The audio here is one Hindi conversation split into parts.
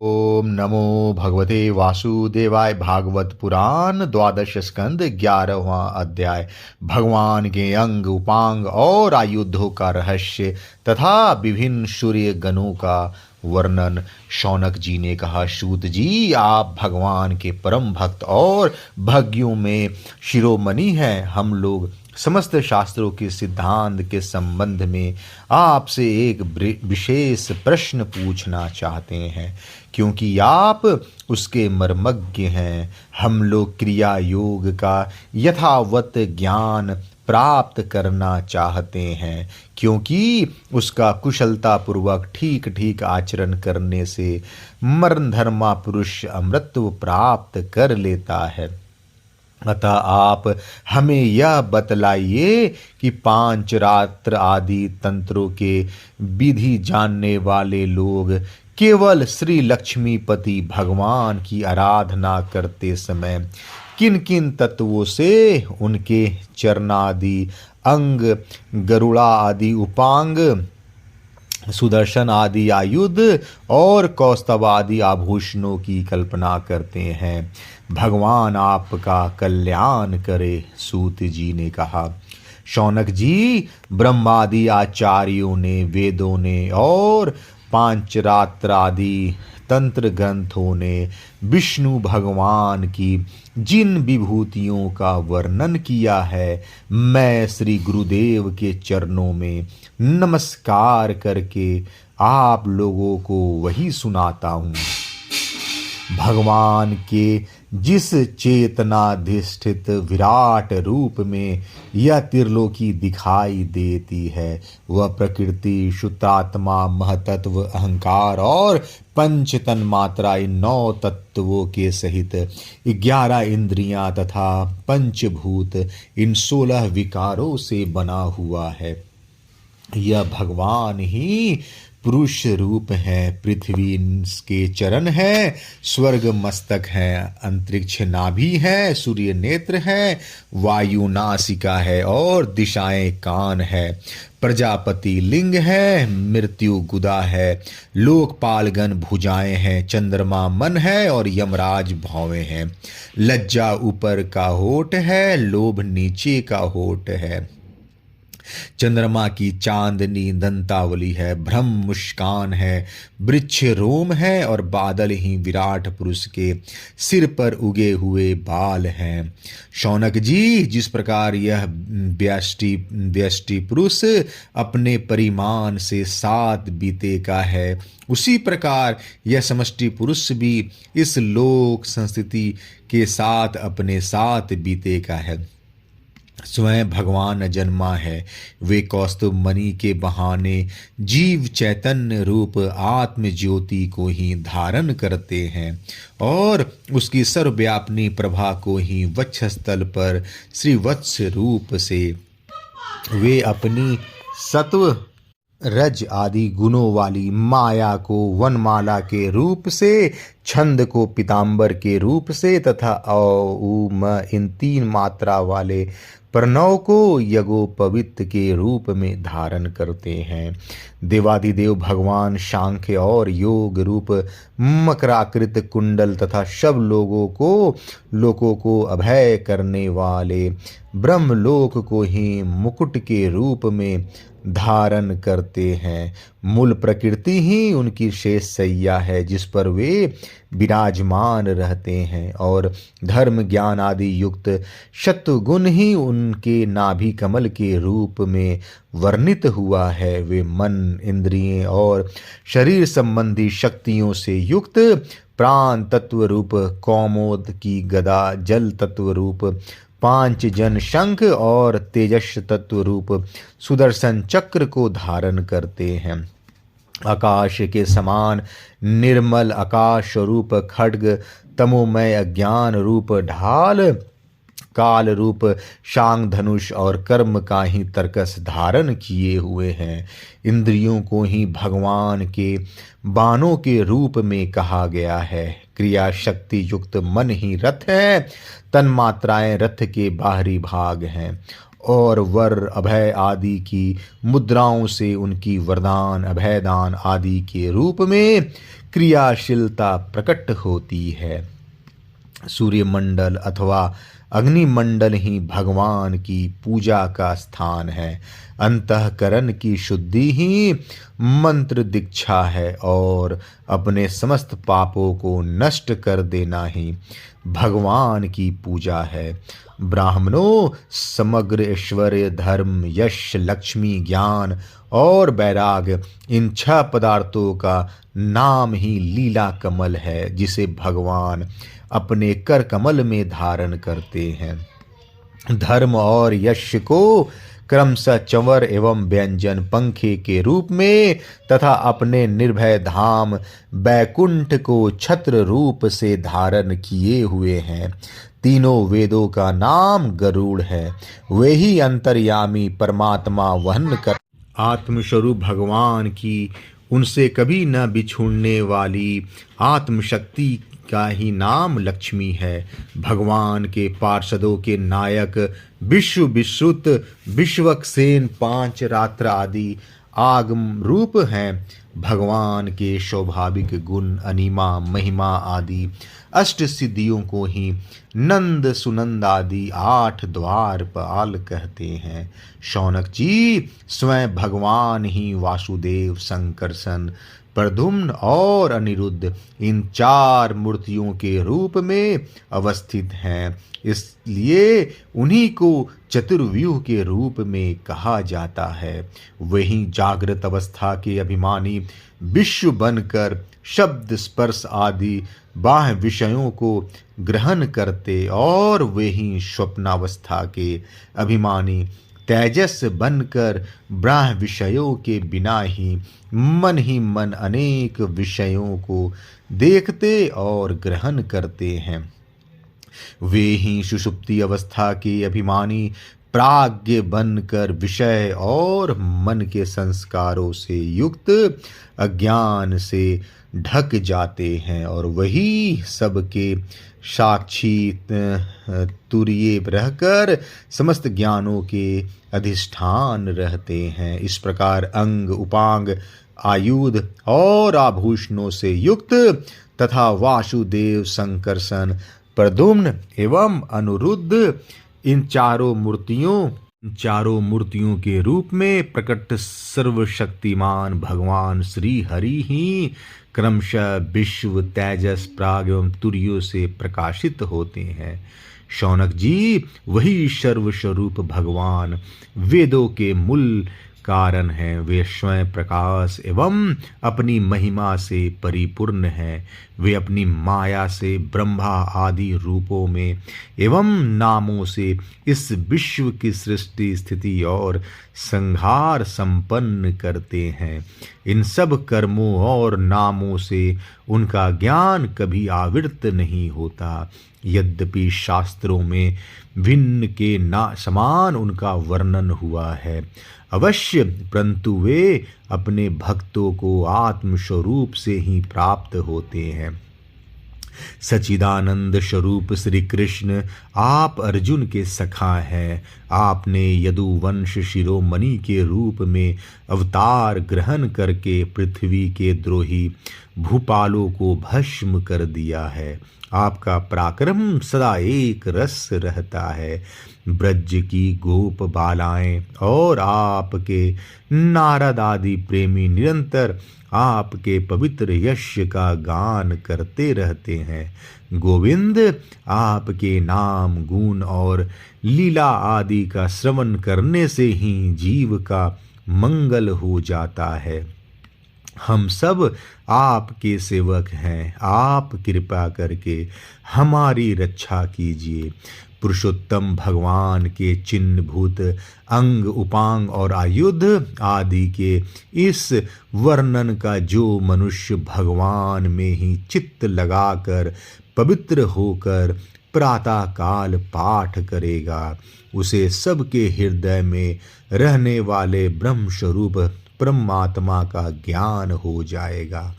ओम नमो भगवते वासुदेवाय। भागवत पुराण द्वादश स्कंद 11वां अध्याय। भगवान के अंग उपांग और आयुधों का रहस्य तथा विभिन्न सूर्य गणों का वर्णन। शौनक जी ने कहा, सूत जी, आप भगवान के परम भक्त और भग्यों में शिरोमणि हैं। हम लोग समस्त शास्त्रों के सिद्धांत के संबंध में आपसे एक विशेष प्रश्न पूछना चाहते हैं, क्योंकि आप उसके मर्मज्ञ हैं। हम लोग क्रिया योग का यथावत ज्ञान प्राप्त करना चाहते हैं, क्योंकि उसका कुशलतापूर्वक ठीक ठीक आचरण करने से मरण धर्मा पुरुष अमृतत्व प्राप्त कर लेता है। अतः आप हमें यह बतलाइए कि पांचरात्र आदि तंत्रों के विधि जानने वाले लोग केवल श्री लक्ष्मीपति भगवान की आराधना करते समय किन किन तत्वों से उनके चरणादि अंग, गरुड़ा आदि उपांग, सुदर्शन आदि आयुध और कौस्तभ आदि आभूषणों की कल्पना करते हैं। भगवान आपका कल्याण करे, सूत जी ने कहा। शौनक जी, ब्रह्मादि आचार्यों ने, वेदों ने और पांचरात्र आदि तंत्र ग्रंथों ने विष्णु भगवान की जिन विभूतियों का वर्णन किया है, मैं श्री गुरुदेव के चरणों में नमस्कार करके आप लोगों को वही सुनाता हूँ। भगवान के जिस चेतनाधिष्ठित विराट रूप में यह त्रिलोकी दिखाई देती है, वह प्रकृति, शुद्धात्मा, महतत्व, अहंकार और पंच तन्मात्रा, इन 9 तत्वों के सहित 11 इंद्रियां तथा पंचभूत, इन 16 विकारों से बना हुआ है। यह भगवान ही पुरुष रूप है। पृथ्वी के चरण है, स्वर्ग मस्तक है, अंतरिक्ष नाभि है, सूर्य नेत्र है, वायु नासिका है और दिशाएं कान है, प्रजापति लिंग है, मृत्यु गुदा है, लोकपालगण भुजाएं हैं, चंद्रमा मन है और यमराज भौवें हैं। लज्जा ऊपर का होठ है, लोभ नीचे का होठ है। चंद्रमा की चांदनी दंतावली है, भ्रम मुस्कान है, वृक्ष रोम है और बादल ही विराट पुरुष के सिर पर उगे हुए बाल हैं। शौनक जी, जिस प्रकार यह व्यष्टि पुरुष अपने परिमाण से 7 बीते का है, उसी प्रकार यह समष्टि पुरुष भी इस लोक संस्थिति के साथ अपने 7 बीते का है। स्वयं भगवान जन्मा है, वे कौस्तुभ मणि के बहाने जीव चैतन्य रूप आत्म ज्योति को ही धारण करते हैं और उसकी सर्वव्यापिनी प्रभा को ही वक्षस्थल पर श्रीवत्स रूप से वे अपनी सत्व रज आदि गुणों वाली माया को वनमाला के रूप से, छंद को पीताम्बर के रूप से तथा औम इन 3 मात्रा वाले प्रणव को यज्ञोपवीत के रूप में धारण करते हैं। देवादिदेव भगवान सांख्य और योग रूप मकराकृत कुंडल तथा सब लोगों को अभय करने वाले ब्रह्मलोक को ही मुकुट के रूप में धारण करते हैं। मूल प्रकृति ही उनकी शेष सैया है, जिस पर वे विराजमान रहते हैं और धर्म ज्ञान आदि युक्त शत्रुगुण ही उनके नाभि कमल के रूप में वर्णित हुआ है। वे मन, इंद्रियों और शरीर संबंधी शक्तियों से युक्त प्राण तत्व रूप कौमोद की गदा, जल तत्व रूप 5 जन शंख और तेजस तत्व रूप सुदर्शन चक्र को धारण करते हैं। आकाश के समान निर्मल आकाश रूप खड्ग, तमोमय अज्ञान रूप ढाल, काल रूप शांग धनुष और कर्म का ही तर्कस धारण किए हुए हैं। इंद्रियों को ही भगवान के बाणों के रूप में कहा गया है। क्रिया शक्ति युक्त मन ही रथ है, तन्मात्राएं रथ के बाहरी भाग हैं और वर, अभय आदि की मुद्राओं से उनकी वरदान, अभयदान आदि के रूप में क्रियाशीलता प्रकट होती है। सूर्यमंडल अथवा अग्निमंडल ही भगवान की पूजा का स्थान है। अंतःकरण की शुद्धि ही मंत्र दीक्षा है और अपने समस्त पापों को नष्ट कर देना ही भगवान की पूजा है। ब्राह्मणों, समग्र ऐश्वर्य, धर्म, यश, लक्ष्मी, ज्ञान और वैराग्य, इन 6 पदार्थों का नाम ही लीला कमल है, जिसे भगवान अपने कर कमल में धारण करते हैं। धर्म और यश को क्रमशः चंवर एवं व्यंजन पंखे के रूप में तथा अपने निर्भय धाम बैकुंठ को छत्र रूप से धारण किए हुए हैं। तीनों वेदों का नाम गरुड़ है। वे ही अंतर्यामी परमात्मा वहन कर आत्मस्वरूप भगवान की उनसे कभी न बिछुड़ने वाली आत्मशक्ति का ही नाम लक्ष्मी है। भगवान के पार्षदों के नायक विश्व विश्रुत, विश्वक्सेन, 5 रात्र आदि आगम रूप हैं। भगवान के स्वाभाविक गुण, अनिमा, महिमा आदि 8 सिद्धियों को ही नंद, सुनंद आदि 8 द्वारपाल कहते हैं। शौनक जी, स्वयं भगवान ही वासुदेव, संकर्षण, प्रद्युम्न और अनिरुद्ध इन 4 मूर्तियों के रूप में अवस्थित हैं। इसलिए उन्हीं को चतुर्व्यूह के रूप में कहा जाता है। वही जागृत अवस्था के अभिमानी विश्व बनकर शब्द, स्पर्श आदि बाह्य विषयों को ग्रहण करते और वही स्वप्नावस्था के अभिमानी तेजस बनकर ब्राह्य विषयों के बिना ही मन अनेक विषयों को देखते और ग्रहण करते हैं। वे ही सुषुप्ति अवस्था के अभिमानी प्राज्ञ बनकर विषय और मन के संस्कारों से युक्त अज्ञान से ढक जाते हैं और वही सबके साक्षी तुरीय रहकर समस्त ज्ञानों के अधिष्ठान रहते हैं। इस प्रकार अंग, उपांग, आयुध और आभूषणों से युक्त तथा वासुदेव, संकर्षण, प्रद्युम्न एवं अनिरुद्ध इन चारों मूर्तियों के रूप में प्रकट सर्वशक्तिमान भगवान श्री हरि ही क्रमशः विश्व, तेजस, प्राग एवं तुर्यों से प्रकाशित होते हैं। शौनक जी, वही सर्वस्वरूप भगवान वेदों के मूल कारण हैं। वे स्वयं प्रकाश एवं अपनी महिमा से परिपूर्ण हैं। वे अपनी माया से ब्रह्मा आदि रूपों में एवं नामों से इस विश्व की सृष्टि, स्थिति और संहार संपन्न करते हैं। इन सब कर्मों और नामों से उनका ज्ञान कभी आवृत नहीं होता। यद्यपि शास्त्रों में भिन्न के ना समान उनका वर्णन हुआ है अवश्य, परंतु वे अपने भक्तों को आत्मस्वरूप से ही प्राप्त होते हैं। सच्चिदानंद स्वरूप श्री कृष्ण आप अर्जुन के सखा हैं। आपने यदुवंश शिरोमणि के रूप में अवतार ग्रहण करके पृथ्वी के द्रोही भूपालों को भस्म कर दिया है। आपका पराक्रम सदा एक रस रहता है। ब्रज की गोप बालाएं और आपके नारद आदि प्रेमी निरंतर आपके पवित्र यश का गान करते रहते हैं। गोविंद, आपके नाम, गुण और लीला आदि का श्रवण करने से ही जीव का मंगल हो जाता है। हम सब आपके सेवक हैं। आप कृपा करके हमारी रक्षा कीजिए। पुरुषोत्तम भगवान के चिन्ह भूत अंग, उपांग और आयुध आदि के इस वर्णन का जो मनुष्य भगवान में ही चित्त लगाकर पवित्र होकर प्रातः काल पाठ करेगा, उसे सबके हृदय में रहने वाले ब्रह्म स्वरूप परमात्मा का ज्ञान हो जाएगा।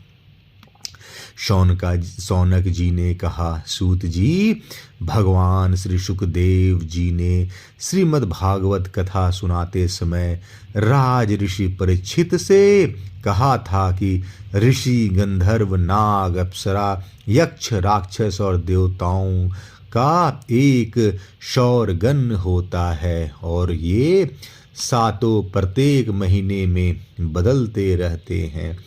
शौनक जी ने कहा, सूत जी, भगवान श्री सुखदेव जी ने श्रीमद् भागवत कथा सुनाते समय राज ऋषि परीक्षित से कहा था कि ऋषि, गंधर्व, नाग, अप्सरा, यक्ष, राक्षस और देवताओं का एक शौरगण होता है और ये सातों प्रत्येक महीने में बदलते रहते हैं।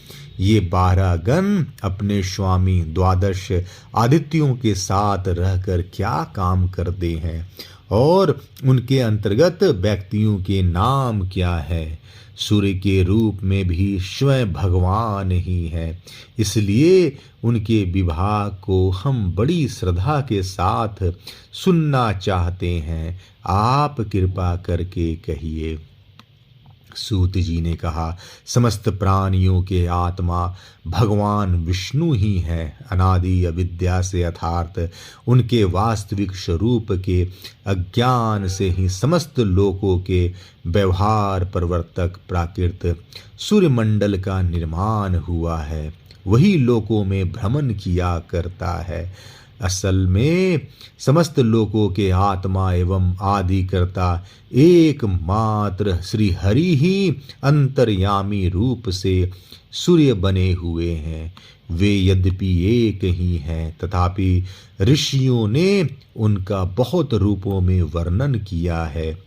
ये 12 गण अपने स्वामी द्वादश आदित्यों के साथ रहकर क्या काम करते हैं और उनके अंतर्गत व्यक्तियों के नाम क्या है। सूर्य के रूप में भी स्वयं भगवान ही है, इसलिए उनके विभाग को हम बड़ी श्रद्धा के साथ सुनना चाहते हैं। आप कृपा करके कहिए। सूत जी ने कहा, समस्त प्राणियों के आत्मा भगवान विष्णु ही हैं। अनादि अविद्या से अर्थात उनके वास्तविक स्वरूप के अज्ञान से ही समस्त लोकों के व्यवहार प्रवर्तक प्राकृत सूर्यमंडल का निर्माण हुआ है। वही लोकों में भ्रमण किया करता है। असल में समस्त लोकों के आत्मा एवं आदि करता एकमात्र श्री हरि ही अंतर्यामी रूप से सूर्य बने हुए हैं। वे यद्यपि एक ही हैं, तथापि ऋषियों ने उनका बहुत रूपों में वर्णन किया है।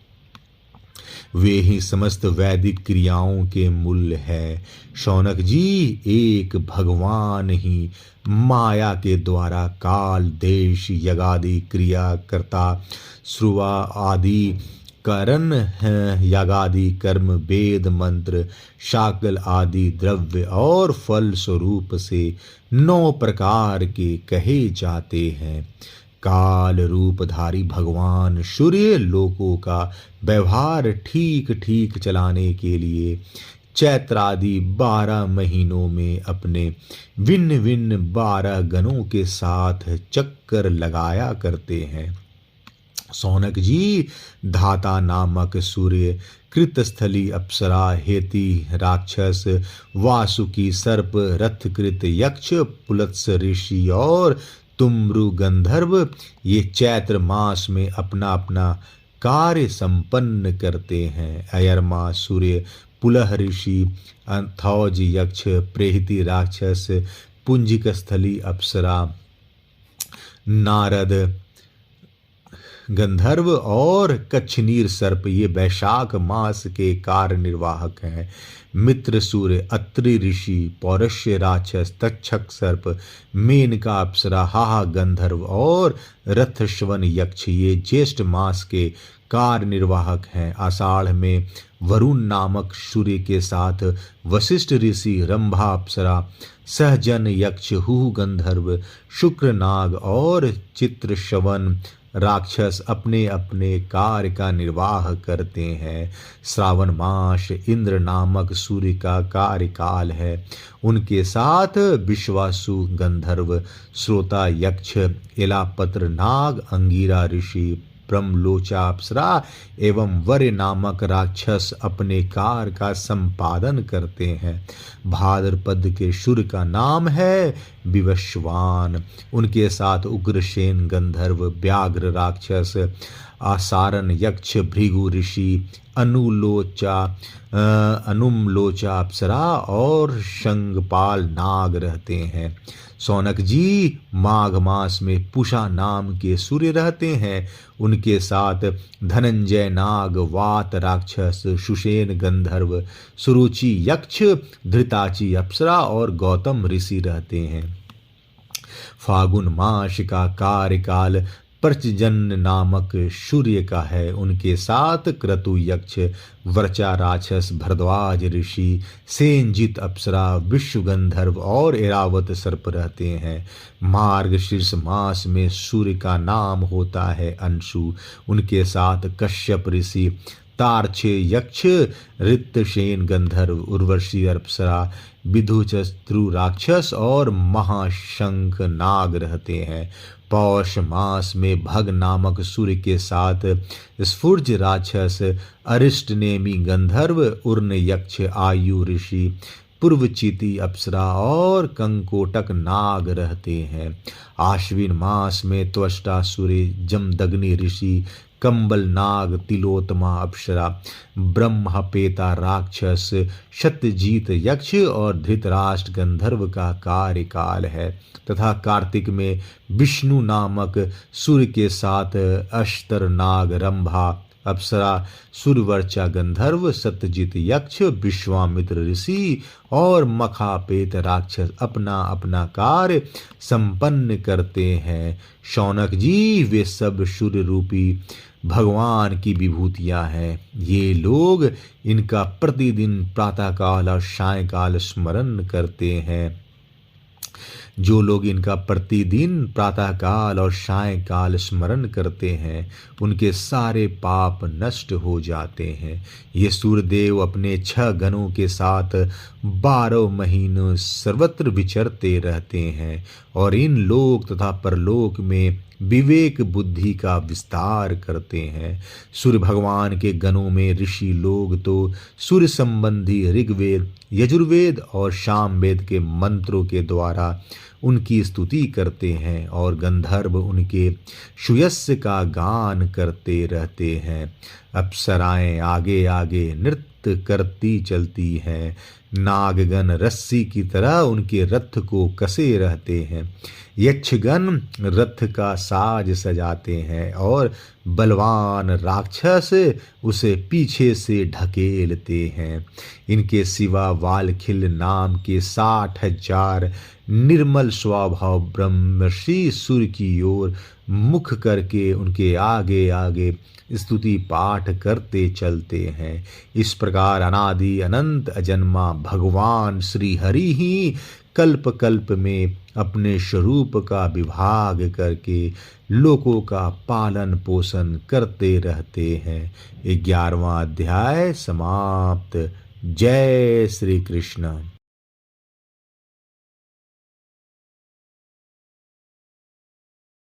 वे ही समस्त वैदिक क्रियाओं के मूल है। शौनक जी, एक भगवान ही माया के द्वारा काल, देश, यगादि क्रिया करता, श्रुवा आदि करण, यागादि कर्म, वेद मंत्र, शाकल आदि द्रव्य और फल स्वरूप से 9 प्रकार के कहे जाते हैं। काल रूपधारी भगवान सूर्य लोकों का व्यवहार ठीक ठीक चलाने के लिए चैत्रादि 12 महीनों में अपने भिन्न भिन्न 12 गणों के साथ चक्कर लगाया करते हैं। शौनक जी, धाता नामक सूर्य, कृतस्थली अप्सरा, हेति राक्षस, वासुकी सर्प, रथकृत यक्ष, पुलत्स ऋषि और तुम्रु गंधर्व ये चैत्र मास में अपना अपना कार्य संपन्न करते हैं। अयरमा सूर्य, पुलह ऋषि, अंथौज यक्ष, प्रेहिति राक्षस, पुंजिक स्थली अप्सरा, नारद गंधर्व और कच्छनीर सर्प ये वैशाख मास के कार्य निर्वाहक हैं। मित्र सूर्य, अत्रि ऋषि, पौरुष्य राक्षस, तक्षक सर्प, मेनका अप्सरा, हाहा गंधर्व और रथश्वन यक्ष ये ज्येष्ठ मास के कार्य निर्वाहक हैं। आषाढ़ में वरुण नामक सूर्य के साथ वशिष्ठ ऋषि, रंभा अप्सरा, सहजन यक्ष, हुहु गंधर्व, शुक्र नाग और चित्रश्रवन राक्षस अपने अपने कार्य का निर्वाह करते हैं। श्रावण मास इंद्र नामक सूर्य का कार्यकाल है। उनके साथ विश्वासु गंधर्व, श्रोता यक्ष, एलापत्र नाग, अंगीरा ऋषि, ब्रह्मलोचा अप्सरा एवं वर्य नामक राक्षस अपने कार्य का संपादन करते हैं। भाद्रपद के सूर्य का नाम है विवस्वान। उनके साथ उग्रसेन गंधर्व, व्याघ्र राक्षस, आसारन यक्ष, भृगु ऋषि, अनुमलोचा अप्सरा और शंगपाल नाग रहते हैं। शौनक जी, माघ मास में पुषा नाम के सूर्य रहते हैं। उनके साथ धनंजय नाग, वात राक्षस, सुषेण गंधर्व, सुरुचि यक्ष, धृताची अप्सरा और गौतम ऋषि रहते हैं। फागुन मास का कार्यकाल प्रचजन नामक सूर्य का है। उनके साथ क्रतु यक्ष, वर्चा राक्षस, भरद्वाज ऋषि, सेनजित अप्सरा, विश्व गंधर्व और एरावत सर्प रहते हैं। मार्गशीर्ष मास में सूर्य का नाम होता है अंशु। उनके साथ कश्यप ऋषि, तारछे यक्ष, ऋतसेन गंधर्व, उर्वशी अप्सरा, विधुचत्रु राक्षस और महाशंख नाग रहते हैं। पौष मास में भग नामक सूर्य के साथ स्फुर्ज राक्षस, अरिष्टनेमी गंधर्व, उर्न यक्ष, आयु ऋषि, पूर्वचिति अप्सरा और कंकोटक नाग रहते हैं। आश्विन मास में त्वष्टा सूर्य, जमदग्नि ऋषि, कंबल नाग, तिलोत्तमा अप्सरा, ब्रह्मपेता राक्षस, सत्यजीत यक्ष और धृतराष्ट्र गंधर्व का कार्यकाल है। तथा कार्तिक में विष्णु नामक सूर्य के साथ अश्तर नाग, रंभा अप्सरा, सूर्यवर्चा गंधर्व, सत्यजित यक्ष, विश्वामित्र ऋषि और मखापेत राक्षस अपना अपना कार्य संपन्न करते हैं। शौनक जी, वे सब सूर्य रूपी भगवान की विभूतियां हैं। ये लोग इनका प्रतिदिन प्रातःकाल और सायंकाल स्मरण करते हैं। जो लोग इनका प्रतिदिन प्रातःकाल और सायंकाल स्मरण करते हैं, उनके सारे पाप नष्ट हो जाते हैं। ये सूर्यदेव अपने 6 गणों के साथ 12 महीनों सर्वत्र विचरते रहते हैं और इन लोक तथा परलोक में विवेक बुद्धि का विस्तार करते हैं। सूर्य भगवान के गणों में ऋषि लोग तो सूर्य संबंधी ऋग्वेद, यजुर्वेद और सामवेद के मंत्रों के द्वारा उनकी स्तुति करते हैं और गंधर्व उनके सुयस्य का गान करते रहते हैं। अप्सराएं आगे आगे नृत्य करती चलती हैं। नागगण रस्सी की तरह उनके रथ को कसे रहते हैं। यक्षगण रथ का साज सजाते हैं और बलवान राक्षस उसे पीछे से ढकेलते हैं। इनके सिवा वालखिल नाम के 60,000 निर्मल स्वभाव ब्रह्मर्षि सूर्य की ओर मुख करके उनके आगे आगे स्तुति पाठ करते चलते हैं। इस प्रकार अनादि अनंत अजन्मा भगवान श्री हरि ही कल्प कल्प में अपने स्वरूप का विभाग करके लोकों का पालन पोषण करते रहते हैं। 11वां अध्याय समाप्त। जय श्री कृष्ण।